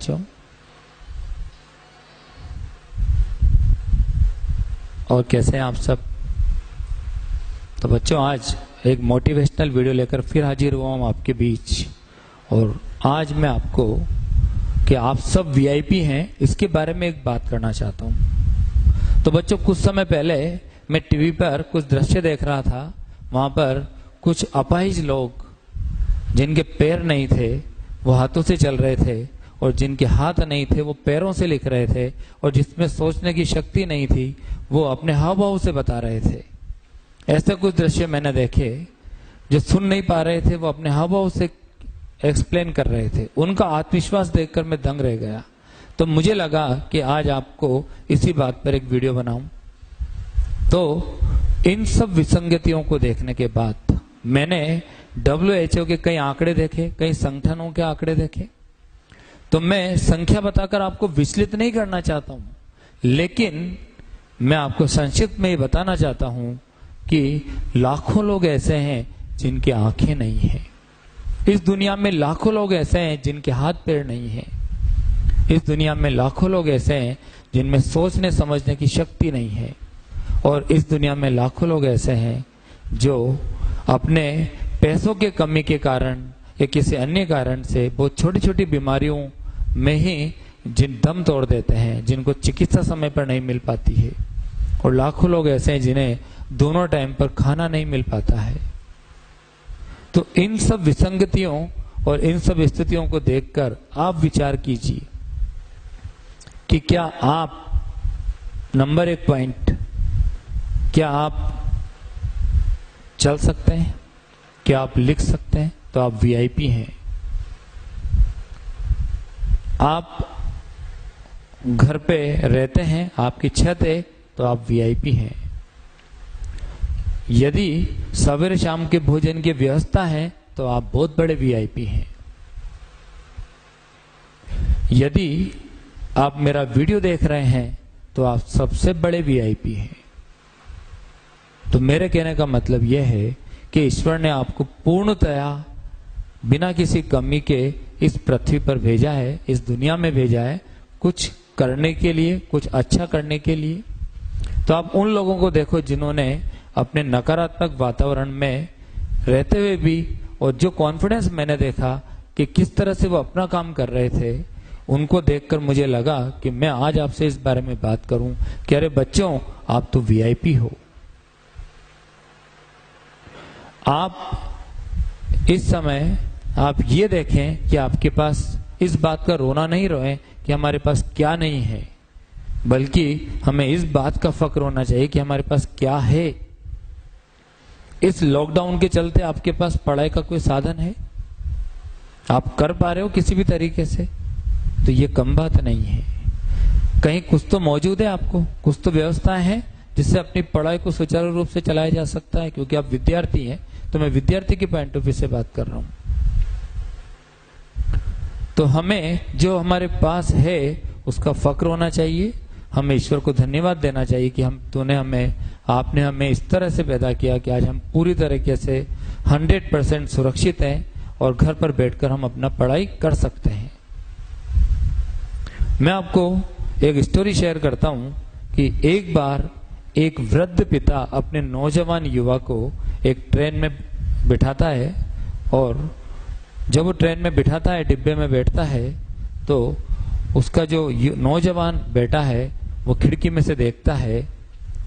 बच्चों। और कैसे हैं आप सब? तो बच्चों आज एक मोटिवेशनल वीडियो लेकर फिर हाजिर हुआ हूं आपके बीच। और आज मैं आपको कि आप सब वीआईपी हैं इसके बारे में एक बात करना चाहता हूं। तो बच्चों कुछ समय पहले मैं टीवी पर कुछ दृश्य देख रहा था। वहां पर कुछ अपाहिज लोग जिनके पैर नहीं थे वो हाथों से चल रहे थे, और जिनके हाथ नहीं थे वो पैरों से लिख रहे थे, और जिसमें सोचने की शक्ति नहीं थी वो अपने हाव भाव से बता रहे थे। ऐसे कुछ दृश्य मैंने देखे। जो सुन नहीं पा रहे थे वो अपने हाव भाव से एक्सप्लेन कर रहे थे। उनका आत्मविश्वास देखकर मैं दंग रह गया। तो मुझे लगा कि आज आपको इसी बात पर एक वीडियो बनाऊं। तो इन सब विसंगतियों को देखने के बाद मैंने WHO के कई आंकड़े देखे, कई संगठनों के आंकड़े देखे। तो मैं संख्या बताकर आपको विचलित नहीं करना चाहता हूं, लेकिन मैं आपको संक्षिप्त में ये बताना चाहता हूं कि लाखों लोग ऐसे हैं जिनकी आंखें नहीं हैं। इस दुनिया में लाखों लोग ऐसे हैं जिनके हाथ पैर नहीं हैं। इस दुनिया में लाखों लोग ऐसे हैं जिनमें सोचने समझने की शक्ति नहीं है। और इस दुनिया में लाखों लोग ऐसे हैं जो अपने पैसों के कमी के कारण या किसी अन्य कारण से बहुत छोटी छोटी बीमारियों में ही जिन दम तोड़ देते हैं, जिनको चिकित्सा समय पर नहीं मिल पाती है। और लाखों लोग ऐसे हैं जिन्हें दोनों टाइम पर खाना नहीं मिल पाता है। तो इन सब विसंगतियों और इन सब स्थितियों को देखकर आप विचार कीजिए कि क्या आप, नंबर एक पॉइंट, क्या आप चल सकते हैं? क्या आप लिख सकते हैं? तो आप वीआईपी हैं। आप घर पे रहते हैं, आपकी छत है, तो आप वीआईपी हैं। यदि सवेरे शाम के भोजन की व्यवस्था है तो आप बहुत बड़े वीआईपी हैं। यदि आप मेरा वीडियो देख रहे हैं तो आप सबसे बड़े वीआईपी हैं। तो मेरे कहने का मतलब यह है कि ईश्वर ने आपको पूर्णतया बिना किसी कमी के इस पृथ्वी पर भेजा है, इस दुनिया में भेजा है, कुछ करने के लिए, कुछ अच्छा करने के लिए। तो आप उन लोगों को देखो जिन्होंने अपने नकारात्मक वातावरण में रहते हुए भी, और जो कॉन्फिडेंस मैंने देखा कि किस तरह से वो अपना काम कर रहे थे, उनको देखकर मुझे लगा कि मैं आज आपसे इस बारे में बात करूं कि अरे बच्चों, आप तो वीआईपी हो। आप इस समय आप ये देखें कि आपके पास इस बात का रोना नहीं रोए कि हमारे पास क्या नहीं है, बल्कि हमें इस बात का फक्र होना चाहिए कि हमारे पास क्या है। इस लॉकडाउन के चलते आपके पास पढ़ाई का कोई साधन है? आप कर पा रहे हो किसी भी तरीके से? तो ये कम बात नहीं है। कहीं कुछ तो मौजूद है, आपको कुछ तो व्यवस्थाएं हैं जिससे अपनी पढ़ाई को सुचारू रूप से चलाया जा सकता है। क्योंकि आप विद्यार्थी हैं, तो मैं विद्यार्थी के पॉइंट ऑफ व्यू से बात कर रहा हूं। तो हमें जो हमारे पास है उसका फक्र होना चाहिए। हमें ईश्वर को धन्यवाद देना चाहिए कि आपने हमें इस तरह से पैदा किया कि आज हम पूरी तरीके से 100% सुरक्षित हैं और घर पर बैठकर हम अपना पढ़ाई कर सकते हैं। मैं आपको एक स्टोरी शेयर करता हूं कि एक बार एक वृद्ध पिता अपने नौजवान युवा को एक ट्रेन में बिठाता है, और जब वो ट्रेन में बिठाता है, डिब्बे में बैठता है, तो उसका जो नौजवान बेटा है वो खिड़की में से देखता है,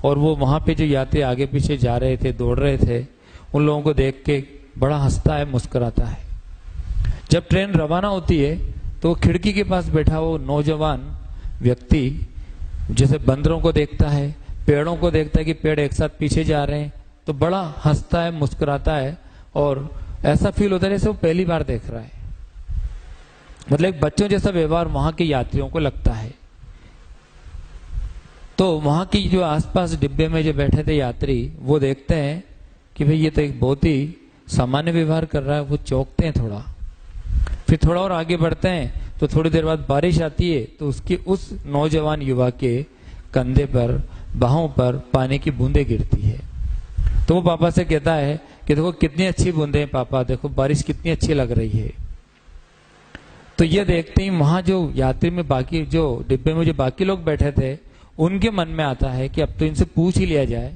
और वो वहां पे जो यात्री आगे पीछे जा रहे थे, दौड़ रहे थे, उन लोगों को देख के बड़ा हंसता है, मुस्कुराता है। जब ट्रेन रवाना होती है तो खिड़की के पास बैठा वो नौजवान व्यक्ति जैसे बंदरों को देखता है, पेड़ों को देखता है कि पेड़ एक साथ पीछे जा रहे हैं, तो बड़ा हंसता है, मुस्कुराता है, और ऐसा फील होता है जैसे वो पहली बार देख रहा है। मतलब एक बच्चों जैसा व्यवहार वहां के यात्रियों को लगता है। तो वहां की जो आसपास डिब्बे में जो बैठे थे यात्री, वो देखते हैं कि भाई ये तो एक बहुत ही सामान्य व्यवहार कर रहा है। वो चौंकते हैं थोड़ा। फिर थोड़ा और आगे बढ़ते हैं तो थोड़ी देर बाद बारिश आती है, तो उसकी उस नौजवान युवा के कंधे पर, बाहों पर पानी की बूंदें गिरती है। तो वो पापा से कहता है कि देखो कितनी अच्छी बूंदें हैं पापा, देखो बारिश कितनी अच्छी लग रही है। तो ये देखते ही वहां जो यात्री में बाकी जो डिब्बे में जो बाकी लोग बैठे थे उनके मन में आता है कि अब तो इनसे पूछ ही लिया जाए।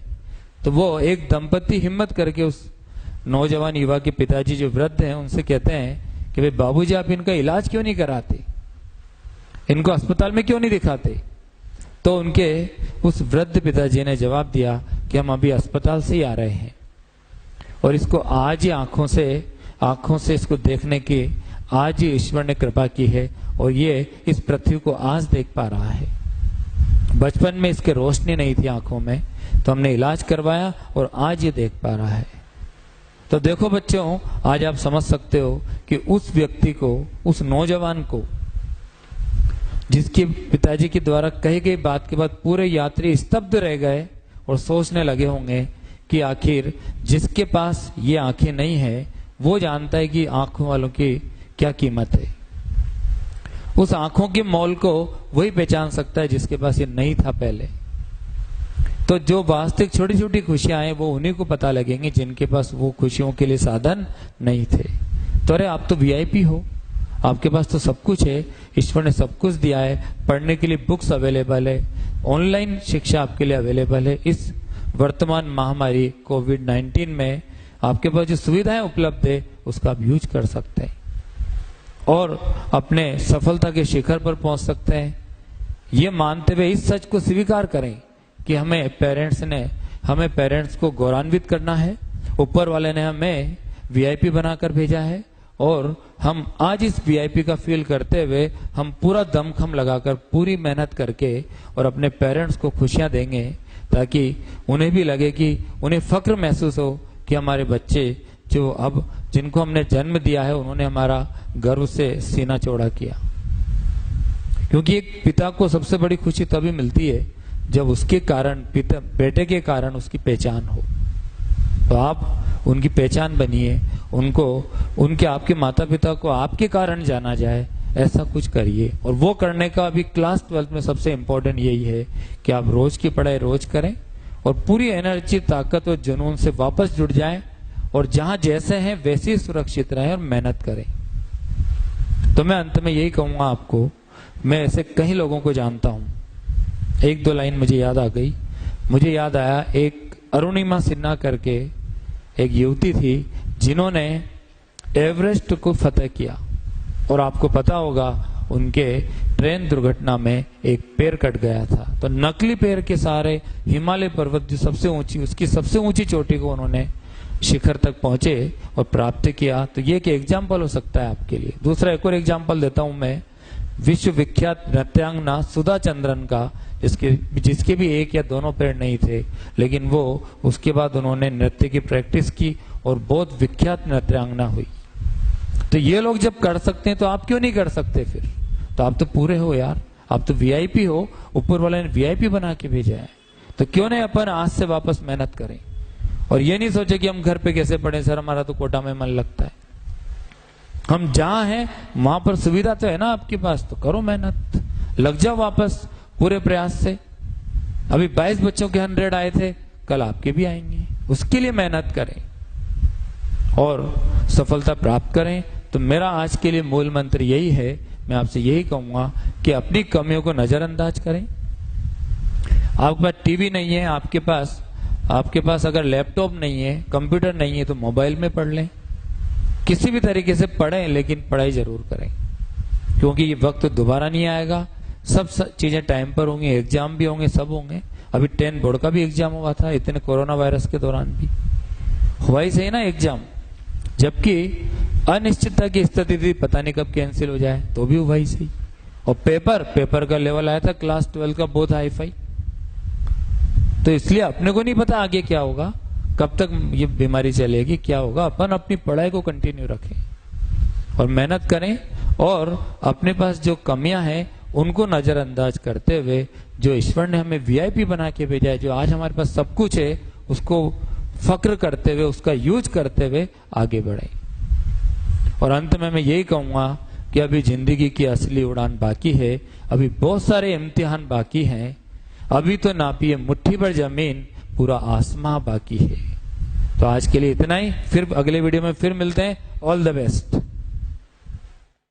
तो वो एक दंपति हिम्मत करके उस नौजवान युवा के पिताजी जो वृद्ध हैं उनसे कहते हैं कि भाई बाबूजी आप इनका इलाज क्यों नहीं कराते, इनको अस्पताल में क्यों नहीं दिखाते। तो उनके उस वृद्ध पिताजी ने जवाब दिया कि हम अभी अस्पताल से ही आ रहे हैं और इसको आज ही आंखों से इसको देखने की आज ही ईश्वर ने कृपा की है और ये इस पृथ्वी को आज देख पा रहा है। बचपन में इसके रोशनी नहीं थी आंखों में, तो हमने इलाज करवाया और आज ये देख पा रहा है। तो देखो बच्चों, आज आप समझ सकते हो कि उस व्यक्ति को, उस नौजवान को, जिसके पिताजी के द्वारा कही गई बात के बाद पूरे यात्री स्तब्ध रह गए और सोचने लगे होंगे कि आखिर जिसके पास ये आंखें नहीं है वो जानता है कि आंखों वालों की क्या कीमत है। उस आंखों के मोल को वही पहचान सकता है जिसके पास ये नहीं था पहले। तो जो वास्तविक छोटी छोटी खुशियां हैं वो उन्हीं को पता लगेंगी जिनके पास वो खुशियों के लिए साधन नहीं थे। तो अरे आप तो वीआईपी हो, आपके पास तो सब कुछ है, ईश्वर ने सब कुछ दिया है, पढ़ने के लिए बुक्स अवेलेबल है, ऑनलाइन शिक्षा आपके लिए अवेलेबल है। इस वर्तमान महामारी कोविड-19 में आपके पास जो सुविधाएं उपलब्ध है उसका आप यूज कर सकते हैं और अपने सफलता के शिखर पर पहुंच सकते हैं। ये मानते हुए इस सच को स्वीकार करें कि हमें पेरेंट्स को गौरवान्वित करना है, ऊपर वाले ने हमें वीआईपी बनाकर भेजा है और हम आज इस वीआईपी का फील करते हुए हम पूरा दमखम लगाकर पूरी मेहनत करके और अपने पेरेंट्स को खुशियां देंगे ताकि उन्हें भी लगे कि उन्हें फक्र महसूस हो कि हमारे बच्चे जो अब जिनको हमने जन्म दिया है उन्होंने हमारा गर्व से सीना चौड़ा किया। क्योंकि एक पिता को सबसे बड़ी खुशी तभी मिलती है जब उसके कारण बेटे के कारण उसकी पहचान हो। तो आप उनकी पहचान बनिए, उनके आपके माता पिता को आपके कारण जाना जाए, ऐसा कुछ करिए। और वो करने का अभी क्लास 12 में सबसे इंपॉर्टेंट यही है कि आप रोज की पढ़ाई रोज करें और पूरी एनर्जी, ताकत और जुनून से वापस जुड़ जाएं और जहां जैसे हैं वैसे ही सुरक्षित रहें और मेहनत करें। तो मैं अंत में यही कहूंगा आपको, मैं ऐसे कई लोगों को जानता हूं। एक दो लाइन मुझे याद आ गई, मुझे याद आया एक अरुणिमा सिन्हा करके एक युवती थी जिन्होंने एवरेस्ट को फतेह किया और आपको पता होगा उनके ट्रेन दुर्घटना में एक पैर कट गया था। तो नकली पैर के सहारे हिमालय पर्वत जो सबसे ऊंची, उसकी सबसे ऊंची चोटी को उन्होंने शिखर तक पहुंचे और प्राप्त किया। तो ये एक एग्जाम्पल हो सकता है आपके लिए। दूसरा एक और एग्जाम्पल देता हूं मैं, विश्व विख्यात नृत्यांगना सुधा चंद्रन का, जिसके भी एक या दोनों पैर नहीं थे, लेकिन वो उसके बाद उन्होंने नृत्य की प्रैक्टिस की और बहुत विख्यात नृत्यांगना हुई। तो ये लोग जब कर सकते हैं तो आप क्यों नहीं कर सकते? फिर तो आप तो पूरे हो यार, आप तो वीआईपी हो, ऊपर वाले ने वीआईपी बना के भेजा है। तो क्यों नहीं अपन आज से वापस मेहनत करें और ये नहीं सोचे कि हम घर पे कैसे पढ़े सर, हमारा तो कोटा में मन लगता है। हम जहां हैं वहां पर सुविधा तो है ना आपके पास, तो करो मेहनत, लग जाओ वापस पूरे प्रयास से। अभी 22 बच्चों के 100 आए थे, कल आपके भी आएंगे, उसके लिए मेहनत करें और सफलता प्राप्त करें। तो मेरा आज के लिए मूल मंत्र यही है, मैं आपसे यही कहूंगा कि अपनी कमियों को नजरअंदाज करें। आपके पास टीवी नहीं है, आपके पास अगर लैपटॉप नहीं है, कंप्यूटर नहीं है, तो मोबाइल में पढ़ लें। किसी भी तरीके से पढ़ें, लेकिन पढ़ाई जरूर करें क्योंकि ये वक्त दोबारा नहीं आएगा। सब चीजें टाइम पर होंगी, एग्जाम भी होंगे, सब होंगे। अभी 10 बोर्ड का भी एग्जाम हुआ था, इतने कोरोना वायरस के दौरान भी हुआ ही सही ना एग्जाम, जबकि अनिश्चितता की स्थिति थी, पता नहीं कब कैंसिल हो जाए, तो भी हुआ ही सही। और पेपर का लेवल आया था क्लास 12 का बहुत हाई फाई। तो इसलिए अपने को नहीं पता आगे क्या होगा, कब तक ये बीमारी चलेगी, क्या होगा। अपन अपनी पढ़ाई को कंटिन्यू रखें और मेहनत करें और अपने पास जो कमियां हैं उनको नजरअंदाज करते हुए, जो ईश्वर ने हमें वीआईपी बना के भेजा है, जो आज हमारे पास सब कुछ है, उसको फक्र करते हुए, उसका यूज करते हुए आगे बढ़े। और अंत में मैं यही कहूंगा कि अभी जिंदगी की असली उड़ान बाकी है, अभी बहुत सारे इम्तिहान बाकी हैं। अभी तो नापिए मुट्ठी भर जमीन, पूरा आसमां बाकी है। तो आज के लिए इतना ही, फिर अगले वीडियो में फिर मिलते हैं। All the best.